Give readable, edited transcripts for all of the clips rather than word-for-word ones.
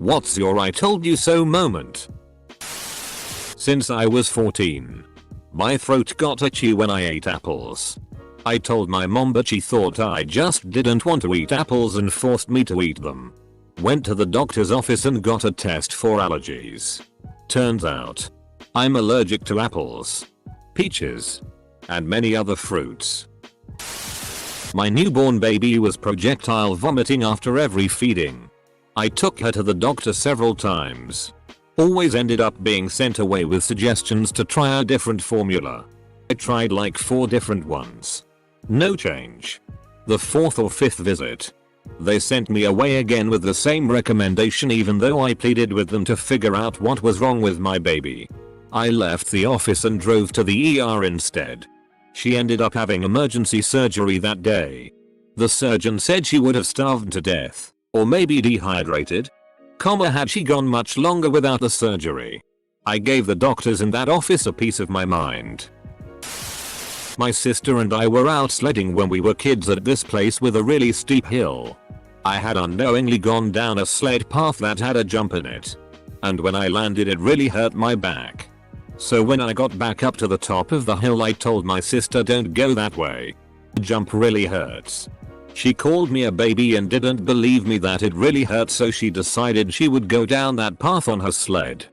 What's your I told you so moment? Since I was 14. My throat got itchy when I ate apples. I told my mom but she thought I just didn't want to eat apples and forced me to eat them. Went to the doctor's office and got a test for allergies. Turns out I'm allergic to apples, peaches, and many other fruits. My newborn baby was projectile vomiting after every feeding. I took her to the doctor several times. Always ended up being sent away with suggestions to try a different formula. I tried like 4 different ones. No change. The 4th or 5th visit, they sent me away again with the same recommendation even though I pleaded with them to figure out what was wrong with my baby. I left the office and drove to the ER instead. She ended up having emergency surgery that day. The surgeon said she would have starved to death, or maybe dehydrated, had she gone much longer without the surgery. I gave the doctors in that office a piece of my mind. My sister and I were out sledding when we were kids at this place with a really steep hill. I had unknowingly gone down a sled path that had a jump in it. And when I landed it really hurt my back. So when I got back up to the top of the hill I told my sister don't go that way. The jump really hurts. She called me a baby and didn't believe me that it really hurt, so she decided she would go down that path on her sled.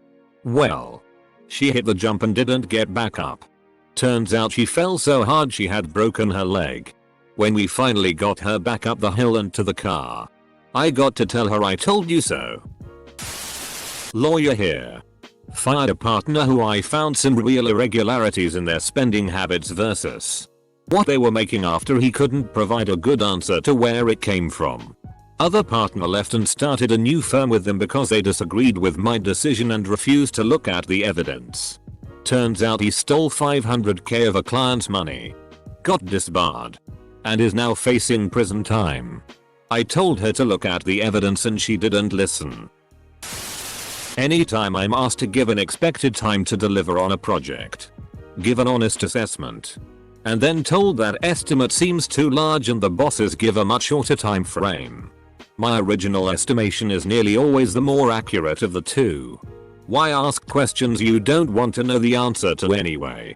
Well, she hit the jump and didn't get back up. Turns out she fell so hard she had broken her leg. When we finally got her back up the hill and to the car, I got to tell her I told you so. Lawyer here. Fired a partner who I found some real irregularities in their spending habits versus what they were making after he couldn't provide a good answer to where it came from. Other partner left and started a new firm with them because they disagreed with my decision and refused to look at the evidence. Turns out he stole $500k of a client's money, got disbarred, and is now facing prison time. I told her to look at the evidence and she didn't listen. Anytime I'm asked to give an expected time to deliver on a project, give an honest assessment, and then told that estimate seems too large and the bosses give a much shorter time frame, my original estimation is nearly always the more accurate of the two. Why ask questions you don't want to know the answer to anyway?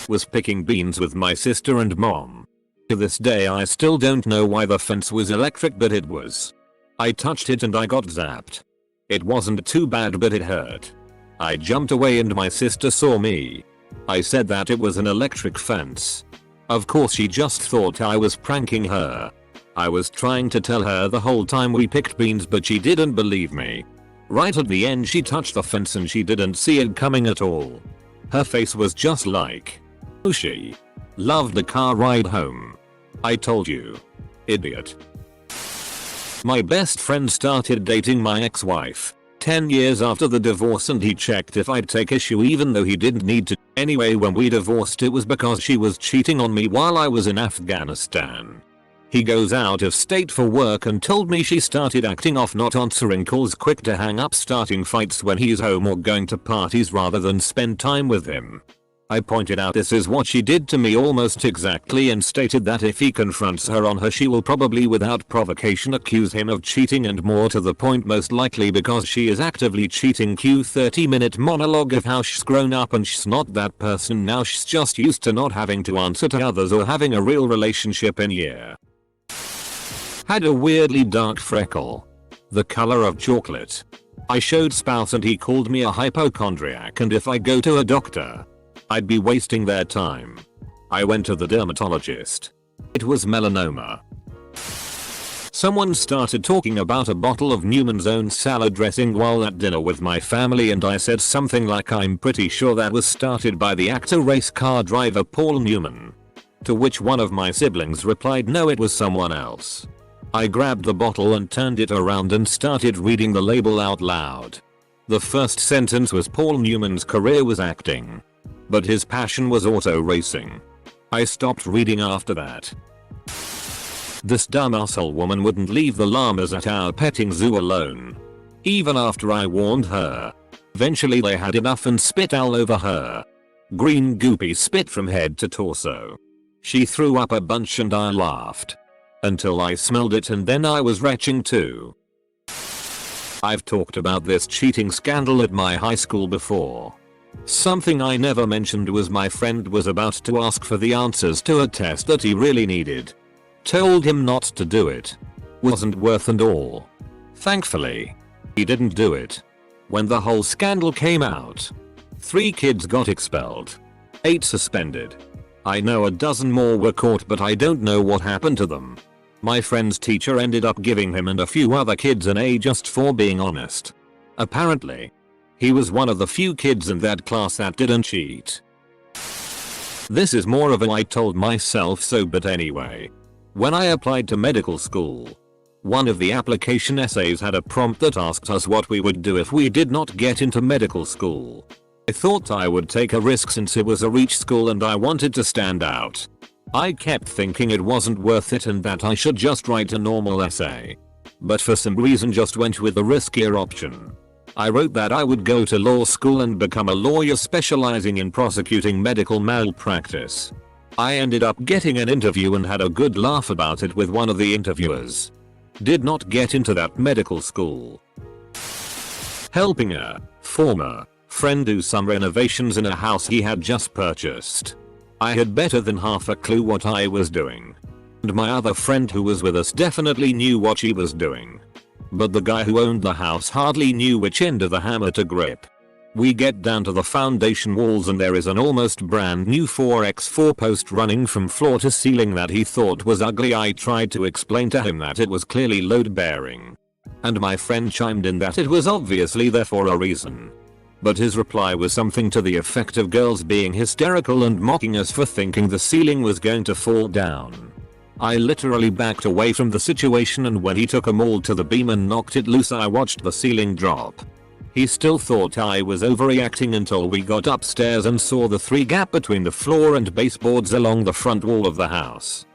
Was picking beans with my sister and mom. To this day I still don't know why the fence was electric, but it was. I touched it and I got zapped. It wasn't too bad but it hurt. I jumped away and my sister saw me. I said that it was an electric fence. Of course she just thought I was pranking her. I was trying to tell her the whole time we picked beans but she didn't believe me. Right at the end she touched the fence and she didn't see it coming at all. Her face was just like, oh, she loved the car ride home. I told you. Idiot. My best friend started dating my ex-wife 10 years after the divorce and he checked if I'd take issue even though he didn't need to. Anyway, when we divorced it was because she was cheating on me while I was in Afghanistan. He goes out of state for work and told me she started acting off, not answering calls, quick to hang up, starting fights when he's home or going to parties rather than spend time with him. I pointed out this is what she did to me almost exactly and stated that if he confronts her on her she will probably without provocation accuse him of cheating, and more to the point most likely because she is actively cheating. 30-minute monologue of how she's grown up and she's not that person now, she's just used to not having to answer to others or having a real relationship in year. Had a weirdly dark freckle, the color of chocolate. I showed spouse and he called me a hypochondriac and if I go to a doctor, I'd be wasting their time. I went to the dermatologist. It was melanoma. Someone started talking about a bottle of Newman's Own salad dressing while at dinner with my family and I said something like I'm pretty sure that was started by the actor race car driver Paul Newman. To which one of my siblings replied no, it was someone else. I grabbed the bottle and turned it around and started reading the label out loud. The first sentence was Paul Newman's career was acting, but his passion was auto racing. I stopped reading after that. This dumb asshole woman wouldn't leave the llamas at our petting zoo alone, even after I warned her. Eventually they had enough and spit all over her. Green goopy spit from head to torso. She threw up a bunch and I laughed. Until I smelled it and then I was retching too. I've talked about this cheating scandal at my high school before. Something I never mentioned was my friend was about to ask for the answers to a test that he really needed. Told him not to do it. Wasn't worth and all. Thankfully, he didn't do it. When the whole scandal came out, 3 kids got expelled. 8 suspended. I know a dozen more were caught, but I don't know what happened to them. My friend's teacher ended up giving him and a few other kids an A just for being honest. Apparently, he was one of the few kids in that class that didn't cheat. This is more of a I told myself so but anyway. When I applied to medical school, one of the application essays had a prompt that asked us what we would do if we did not get into medical school. I thought I would take a risk since it was a reach school and I wanted to stand out. I kept thinking it wasn't worth it and that I should just write a normal essay. But for some reason just went with the riskier option. I wrote that I would go to law school and become a lawyer specializing in prosecuting medical malpractice. I ended up getting an interview and had a good laugh about it with one of the interviewers. Did not get into that medical school. Helping a former friend do some renovations in a house he had just purchased. I had better than half a clue what I was doing. And my other friend who was with us definitely knew what she was doing. But the guy who owned the house hardly knew which end of the hammer to grip. We get down to the foundation walls and there is an almost brand new 4x4 post running from floor to ceiling that he thought was ugly. I tried to explain to him that it was clearly load bearing. And my friend chimed in that it was obviously there for a reason. But his reply was something to the effect of girls being hysterical and mocking us for thinking the ceiling was going to fall down. I literally backed away from the situation and when he took a maul to the beam and knocked it loose I watched the ceiling drop. He still thought I was overreacting until we got upstairs and saw the 3 gap between the floor and baseboards along the front wall of the house.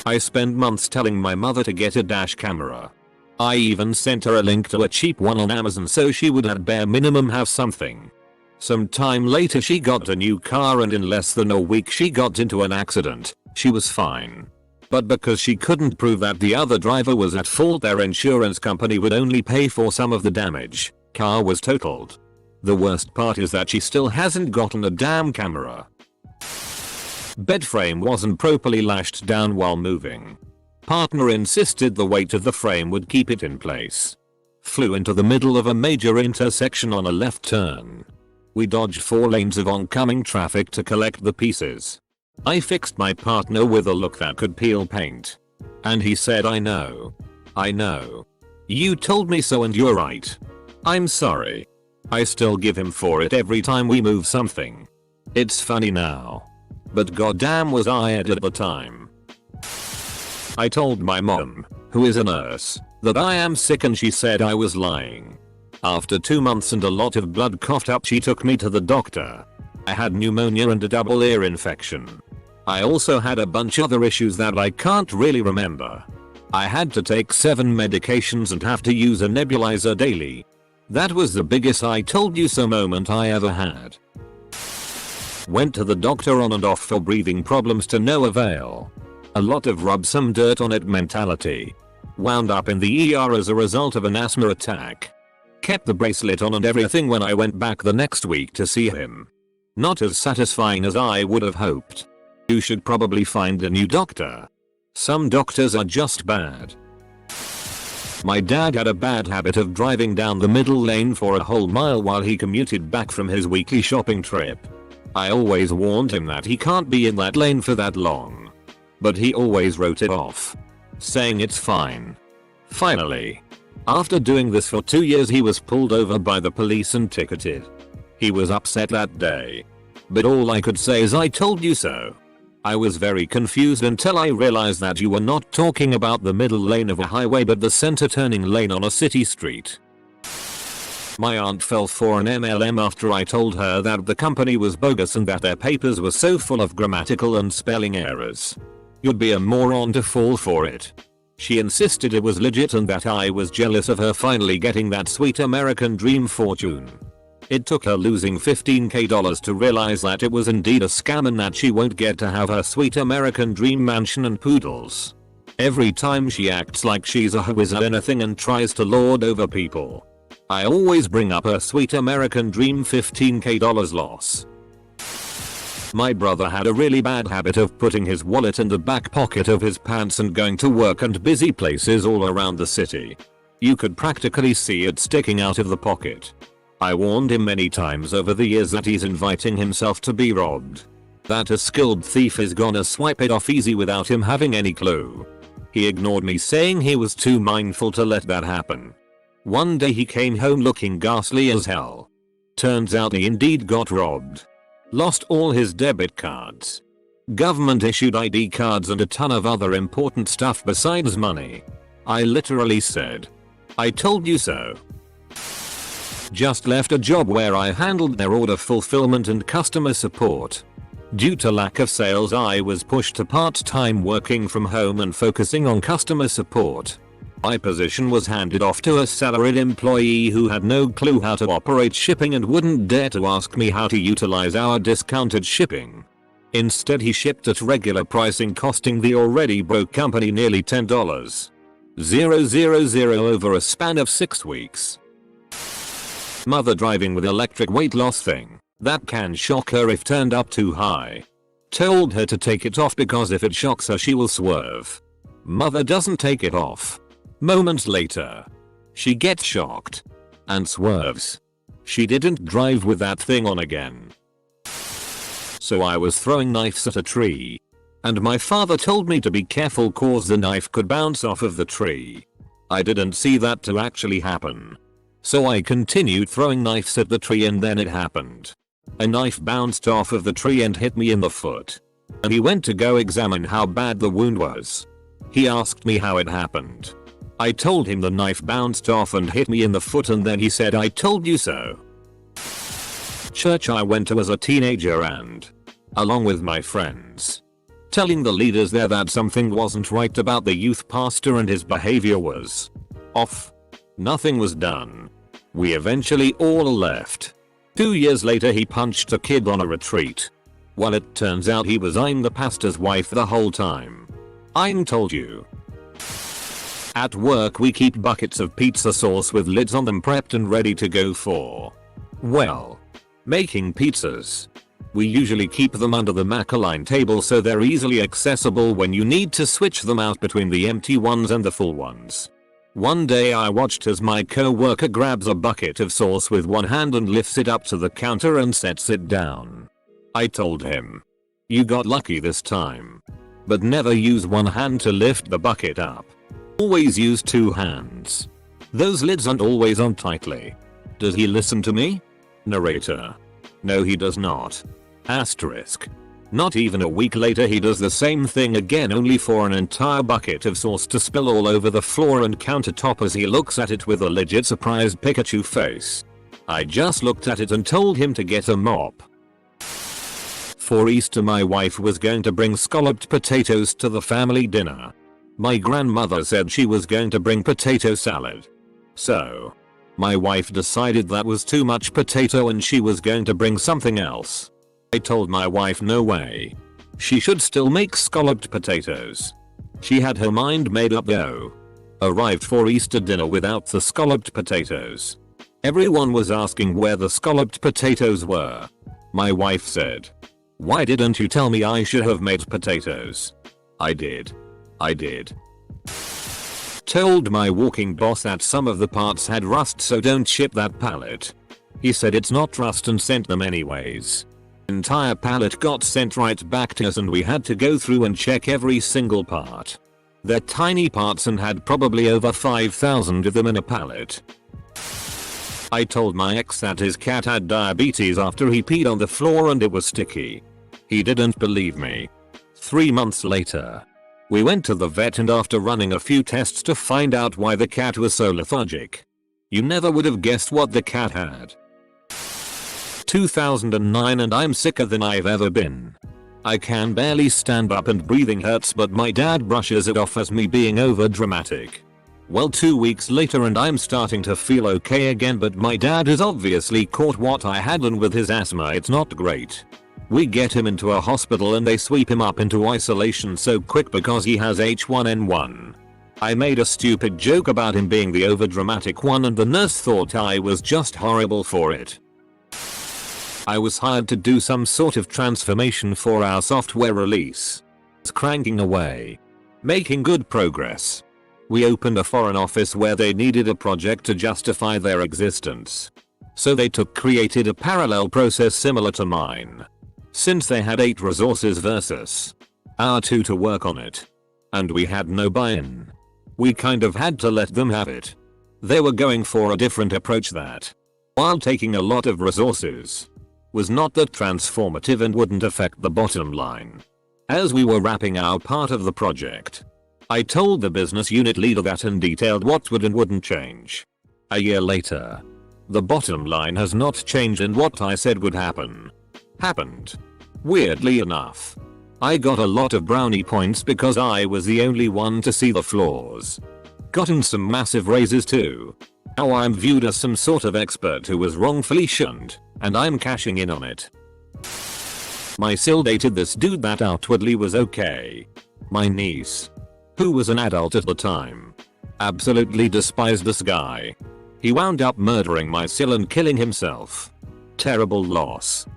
I spent months telling my mother to get a dash camera. I even sent her a link to a cheap one on Amazon so she would at bare minimum have something. Some time later she got a new car and in less than a week she got into an accident. She was fine. But because she couldn't prove that the other driver was at fault, their insurance company would only pay for some of the damage. Car was totaled. The worst part is that she still hasn't gotten a damn camera. Bed frame wasn't properly lashed down while moving. Partner insisted the weight of the frame would keep it in place. Flew into the middle of a major intersection on a left turn. We dodged 4 lanes of oncoming traffic to collect the pieces. I fixed my partner with a look that could peel paint. And he said, I know. You told me so and you're right. I'm sorry. I still give him for it every time we move something. It's funny now. But goddamn was I at the time. I told my mom, who is a nurse, that I am sick and she said I was lying. After 2 months and a lot of blood coughed up she took me to the doctor. I had pneumonia and a double ear infection. I also had a bunch other issues that I can't really remember. I had to take 7 medications and have to use a nebulizer daily. That was the biggest I told you so moment I ever had. Went to the doctor on and off for breathing problems to no avail. A lot of rub some dirt on it mentality. Wound up in the ER as a result of an asthma attack. Kept the bracelet on and everything when I went back the next week to see him. Not as satisfying as I would have hoped. You should probably find a new doctor. Some doctors are just bad. My dad had a bad habit of driving down the middle lane for a whole mile while he commuted back from his weekly shopping trip. I always warned him that he can't be in that lane for that long. But he always wrote it off, saying it's fine. Finally, after doing this for 2 years he was pulled over by the police and ticketed. He was upset that day. But all I could say is I told you so. I was very confused until I realized that you were not talking about the middle lane of a highway but the center turning lane on a city street. My aunt fell for an MLM after I told her that the company was bogus and that their papers were so full of grammatical and spelling errors. You'd be a moron to fall for it. She insisted it was legit and that I was jealous of her finally getting that sweet American dream fortune. It took her losing $15,000 to realize that it was indeed a scam and that she won't get to have her sweet American dream mansion and poodles. Every time she acts like she's a whiz at anything and tries to lord over people. I always bring up her sweet American dream $15k loss. My brother had a really bad habit of putting his wallet in the back pocket of his pants and going to work and busy places all around the city. You could practically see it sticking out of the pocket. I warned him many times over the years that he's inviting himself to be robbed. That a skilled thief is gonna swipe it off easy without him having any clue. He ignored me, saying he was too mindful to let that happen. One day he came home looking ghastly as hell. Turns out he indeed got robbed. Lost all his debit cards, government issued ID cards and a ton of other important stuff besides money. I literally said, "I told you so." Just left a job where I handled their order fulfillment and customer support. Due to lack of sales, I was pushed to part-time working from home and focusing on customer support. My position was handed off to a salaried employee who had no clue how to operate shipping and wouldn't dare to ask me how to utilize our discounted shipping. Instead, he shipped at regular pricing, costing the already broke company nearly $10,000 over a span of 6 weeks. Mother driving with electric weight loss thing. That can shock her if turned up too high. Told her to take it off because if it shocks her she will swerve. Mother doesn't take it off. Moments later, she gets shocked and swerves. She didn't drive with that thing on again. So I was throwing knives at a tree, and my father told me to be careful cause the knife could bounce off of the tree. I didn't see that to actually happen. So I continued throwing knives at the tree and then it happened. A knife bounced off of the tree and hit me in the foot. And he went to go examine how bad the wound was. He asked me how it happened. I told him the knife bounced off and hit me in the foot and then he said, "I told you so." Church I went to as a teenager and, along with my friends, telling the leaders there that something wasn't right about the youth pastor and his behavior was off. Nothing was done. We eventually all left. 2 years later he punched a kid on a retreat. Well, it turns out he was eyeing the pastor's wife the whole time. I'm told you. At work we keep buckets of pizza sauce with lids on them prepped and ready to go for, well, making pizzas. We usually keep them under the Macaline table so they're easily accessible when you need to switch them out between the empty ones and the full ones. One day I watched as my co-worker grabs a bucket of sauce with one hand and lifts it up to the counter and sets it down. I told him, "You got lucky this time. But never use one hand to lift the bucket up. Always use 2 hands. Those lids aren't always on tightly." Does he listen to me? Narrator. No, he does not. Asterisk. Not even a week later he does the same thing again, only for an entire bucket of sauce to spill all over the floor and countertop as he looks at it with a legit surprised Pikachu face. I just looked at it and told him to get a mop. For Easter my wife was going to bring scalloped potatoes to the family dinner. My grandmother said she was going to bring potato salad. So, my wife decided that was too much potato and she was going to bring something else. I told my wife no way. She should still make scalloped potatoes. She had her mind made up though. Arrived for Easter dinner without the scalloped potatoes. Everyone was asking where the scalloped potatoes were. My wife said, "Why didn't you tell me I should have made potatoes?" I did. Told my walking boss that some of the parts had rust, so don't ship that pallet. He said it's not rust and sent them anyways. Entire pallet got sent right back to us and we had to go through and check every single part. They're tiny parts and had probably over 5,000 of them in a pallet. I told my ex that his cat had diabetes after he peed on the floor and it was sticky. He didn't believe me. 3 months later, we went to the vet and after running a few tests to find out why the cat was so lethargic. You never would have guessed what the cat had. 2009 and I'm sicker than I've ever been. I can barely stand up and breathing hurts, but my dad brushes it off as me being over dramatic. Well, 2 weeks later and I'm starting to feel okay again, but my dad has obviously caught what I had and with his asthma it's not great. We get him into a hospital and they sweep him up into isolation so quick because he has H1N1. I made a stupid joke about him being the overdramatic one and the nurse thought I was just horrible for it. I was hired to do some sort of transformation for our software release. It's cranking away. Making good progress. We opened a foreign office where they needed a project to justify their existence. So they created a parallel process similar to mine. Since they had 8 resources versus our 2 to work on it. And we had no buy-in. We kind of had to let them have it. They were going for a different approach that, while taking a lot of resources, was not that transformative and wouldn't affect the bottom line. As we were wrapping our part of the project, I told the business unit leader that and detailed what would and wouldn't change. A year later, the bottom line has not changed and what I said would happen happened. Weirdly enough, I got a lot of brownie points because I was the only one to see the flaws. Gotten some massive raises too. Now I'm viewed as some sort of expert who was wrongfully shunned, and I'm cashing in on it. My sil dated this dude that outwardly was okay. My niece, who was an adult at the time, absolutely despised this guy. He wound up murdering my sil and killing himself. Terrible loss.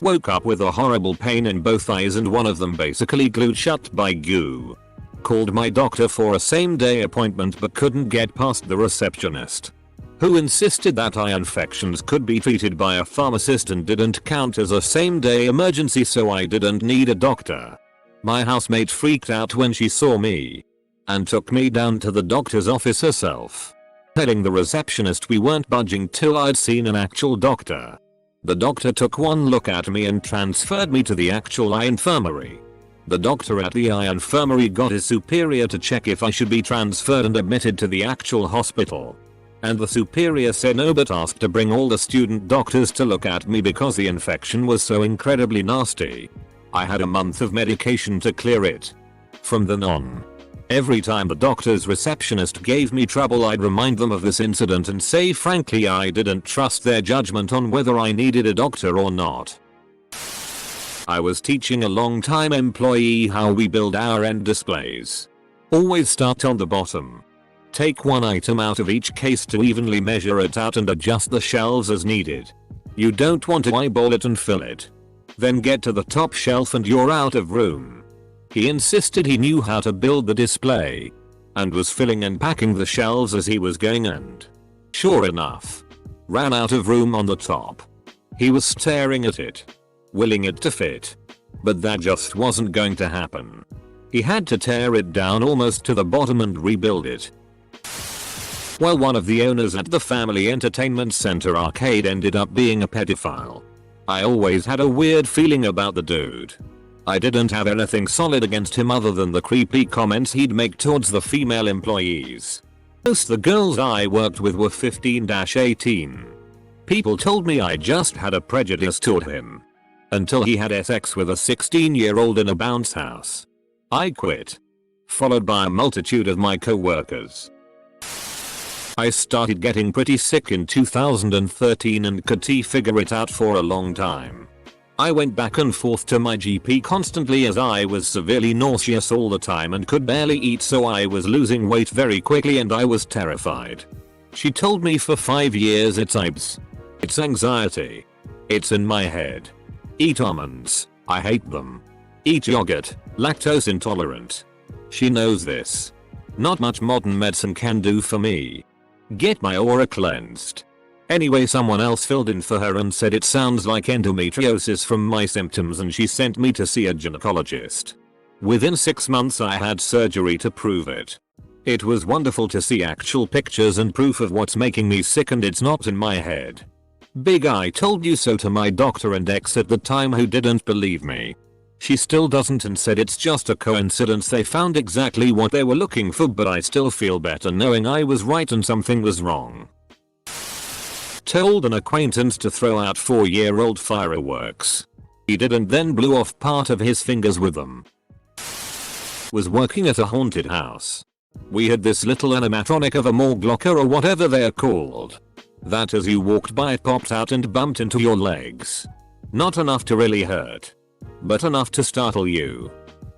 Woke up with a horrible pain in both eyes and one of them basically glued shut by goo. Called my doctor for a same day appointment but couldn't get past the receptionist, who insisted that eye infections could be treated by a pharmacist and didn't count as a same day emergency, so I didn't need a doctor. My housemate freaked out when she saw me and took me down to the doctor's office herself, telling the receptionist we weren't budging till I'd seen an actual doctor. The doctor took one look at me and transferred me to the actual eye infirmary. The doctor at the eye infirmary got his superior to check if I should be transferred and admitted to the actual hospital. And the superior said no but asked to bring all the student doctors to look at me because the infection was so incredibly nasty. I had a month of medication to clear it. From then on, every time the doctor's receptionist gave me trouble I'd remind them of this incident and say frankly I didn't trust their judgment on whether I needed a doctor or not. I was teaching a long-time employee how we build our end displays. Always start on the bottom. Take one item out of each case to evenly measure it out and adjust the shelves as needed. You don't want to eyeball it and fill it. Then get to the top shelf and you're out of room. He insisted he knew how to build the display and was filling and packing the shelves as he was going and, sure enough, ran out of room on the top. He was staring at it, willing it to fit, but that just wasn't going to happen. He had to tear it down almost to the bottom and rebuild it. Well, one of the owners at the Family Entertainment Center arcade ended up being a pedophile. I always had a weird feeling about the dude. I didn't have anything solid against him other than the creepy comments he'd make towards the female employees. Most the girls I worked with were 15-18. People told me I just had a prejudice toward him. Until he had sex with a 16-year-old in a bounce house. I quit. Followed by a multitude of my co-workers. I started getting pretty sick in 2013 and couldn't figure it out for a long time. I went back and forth to my GP constantly as I was severely nauseous all the time and could barely eat, so I was losing weight very quickly and I was terrified. She told me for 5 years it's IBS. It's anxiety. It's in my head. Eat almonds. I hate them. Eat yogurt. Lactose intolerant. She knows this. Not much modern medicine can do for me. Get my aura cleansed. Anyway, someone else filled in for her and said it sounds like endometriosis from my symptoms and she sent me to see a gynecologist. Within 6 months I had surgery to prove it. It was wonderful to see actual pictures and proof of what's making me sick and it's not in my head. Big I told you so to my doctor and ex at the time who didn't believe me. She still doesn't and said it's just a coincidence they found exactly what they were looking for, but I still feel better knowing I was right and something was wrong. Told an acquaintance to throw out 4-year-old fireworks. He didn't, then blew off part of his fingers with them. Was working at a haunted house. We had this little animatronic of a morgue locker or whatever they're called, that as you walked by it popped out and bumped into your legs. Not enough to really hurt, but enough to startle you.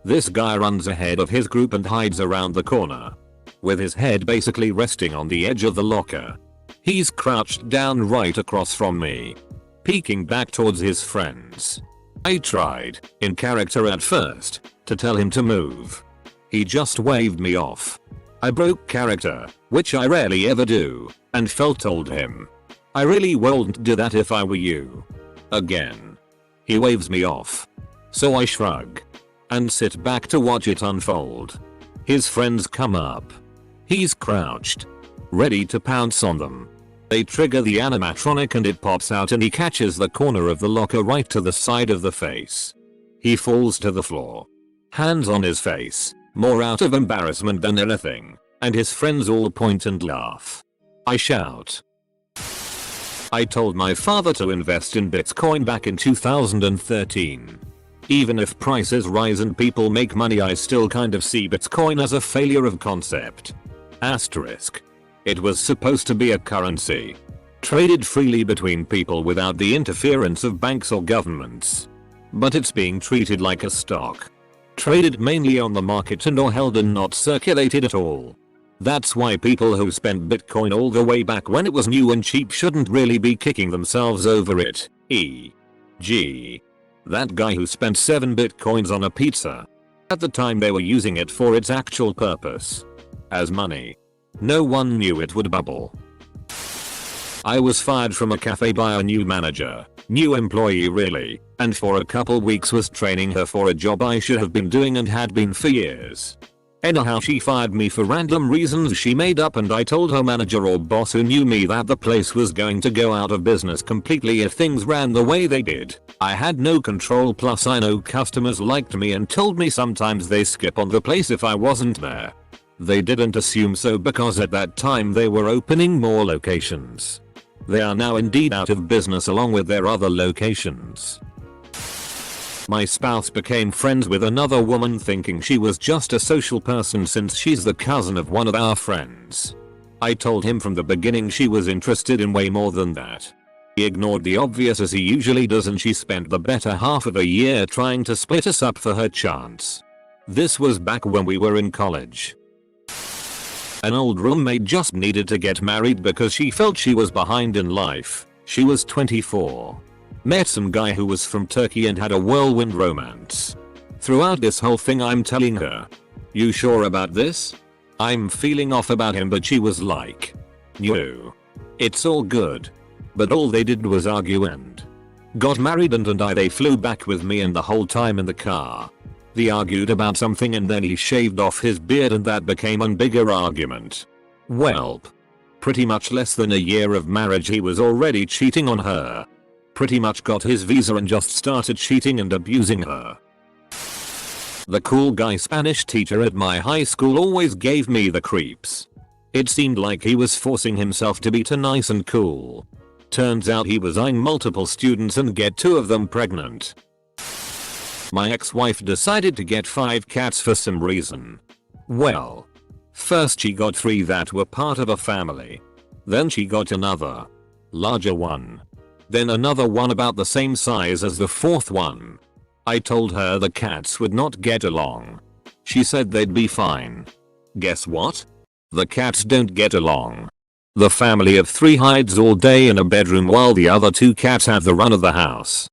This guy runs ahead of his group and hides around the corner, with his head basically resting on the edge of the locker. He's crouched down right across from me, peeking back towards his friends. I tried, in character at first, to tell him to move. He just waved me off. I broke character, which I rarely ever do, and told him, I really wouldn't do that if I were you. Again. He waves me off. So I shrug and sit back to watch it unfold. His friends come up. He's crouched, ready to pounce on them. They trigger the animatronic and it pops out and he catches the corner of the locker right to the side of the face. He falls to the floor, hands on his face, more out of embarrassment than anything, and his friends all point and laugh. I shout. I told my father to invest in Bitcoin back in 2013. Even if prices rise and people make money, I still kind of see Bitcoin as a failure of concept. Asterisk. It was supposed to be a currency, traded freely between people without the interference of banks or governments. But it's being treated like a stock, traded mainly on the market and or held and not circulated at all. That's why people who spent Bitcoin all the way back when it was new and cheap shouldn't really be kicking themselves over it. E.g. that guy who spent 7 Bitcoins on a pizza. At the time they were using it for its actual purpose, as money. No one knew it would bubble. I was fired from a cafe by a new manager, new employee really, and for a couple weeks was training her for a job I should have been doing and had been for years. Anyhow, she fired me for random reasons she made up, and I told her manager or boss who knew me that the place was going to go out of business completely if things ran the way they did. I had no control, plus I know customers liked me and told me sometimes they skip on the place if I wasn't there. They didn't assume so because at that time they were opening more locations. They are now indeed out of business along with their other locations. My spouse became friends with another woman thinking she was just a social person since she's the cousin of one of our friends. I told him from the beginning she was interested in way more than that. He ignored the obvious as he usually does, and she spent the better half of a year trying to split us up for her chance. This was back when we were in college. An old roommate just needed to get married because she felt she was behind in life. She was 24. Met some guy who was from Turkey and had a whirlwind romance. Throughout this whole thing I'm telling her, "You sure about this? I'm feeling off about him," but she was like, "No. It's all good." But all they did was argue and got married, and they flew back with me, and the whole time in the car they argued about something and then he shaved off his beard and that became a bigger argument. Welp. Pretty much less than a year of marriage he was already cheating on her. Pretty much got his visa and just started cheating and abusing her. The cool guy Spanish teacher at my high school always gave me the creeps. It seemed like he was forcing himself to be too nice and cool. Turns out he was eyeing multiple students and get 2 of them pregnant. My ex-wife decided to get 5 cats for some reason. Well, first she got 3 that were part of a family. Then she got another, larger one. Then another one about the same size as the 4th one. I told her the cats would not get along. She said they'd be fine. Guess what? The cats don't get along. The family of 3 hides all day in a bedroom while the other 2 cats have the run of the house.